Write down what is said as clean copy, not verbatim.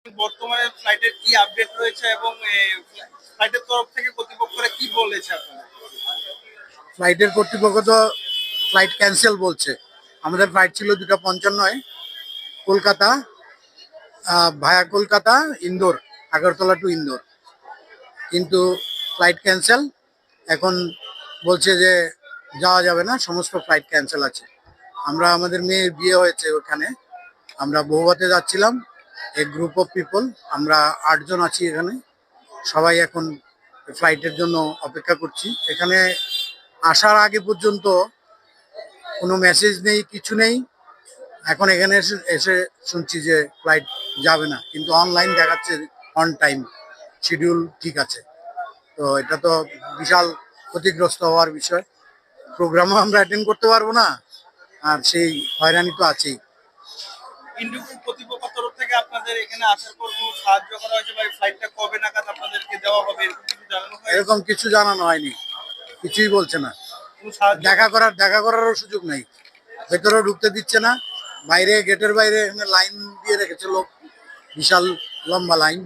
বর্তমানে ফ্লাইটের কি আপডেট রয়েছে এবং ফ্লাইটের তরফ থেকে কর্তৃপক্ষরা কি বলেছে আপনারা? ফ্লাইটের কর্তৃপক্ষ তো ফ্লাইট ক্যান্সেল বলছে। আমাদের ফ্লাইট ছিল 2:55 কলকাতা, ভায়া কলকাতা, ইন্দোর, আগরতলা টু ইন্দোর, কিন্তু ফ্লাইট ক্যান্সেল। এখন বলছে যে যাওয়া যাবে না, সমস্ত ফ্লাইট ক্যান্সেল আছে। আমরা আমাদের মেয়ের বিয়ে হয়েছে ওখানে, আমরা বৌভাতে যাচ্ছিলাম, এক গ্রুপ অফ পিপল, আমরা 8 জন আছি এখানে। সবাই এখন ফ্লাইটের জন্য অপেক্ষা করছি। এখানে আসার আগে পর্যন্ত কোনো মেসেজ নেই, কিছু নেই। এখন এখানে এসে এসে শুনছি যে ফ্লাইট যাবে না, কিন্তু অনলাইন দেখাচ্ছে অন টাইম, শিডিউল ঠিক আছে। তো এটা তো বিশাল ক্ষতিগ্রস্ত হওয়ার বিষয়। প্রোগ্রামও আমরা অ্যাটেন্ড করতে পারবো না, আর সেই হয়রানি তো আছেই। ইন্ডিগো কর্তৃপক্ষের তরফ থেকে আপনাদের এখানে আসার পর কোনো সাহায্য করা হয়েছে বা এই ফ্লাইটটা কবে নাগাদ আপনাদেরকে দেওয়া হবে এরকম কিছু জানানো হয়েছে? এরকম কিছু জানানো হয়নি, কিছুই বলছে না। কোনো সাহায্য? দেখা করারও সুযোগ নেই, ভেতরেও ঢুকতে দিচ্ছে না। বাইরে, গেটের বাইরে এখানে লাইন দিয়ে রেখেছে লোক, বিশাল লম্বা লাইন।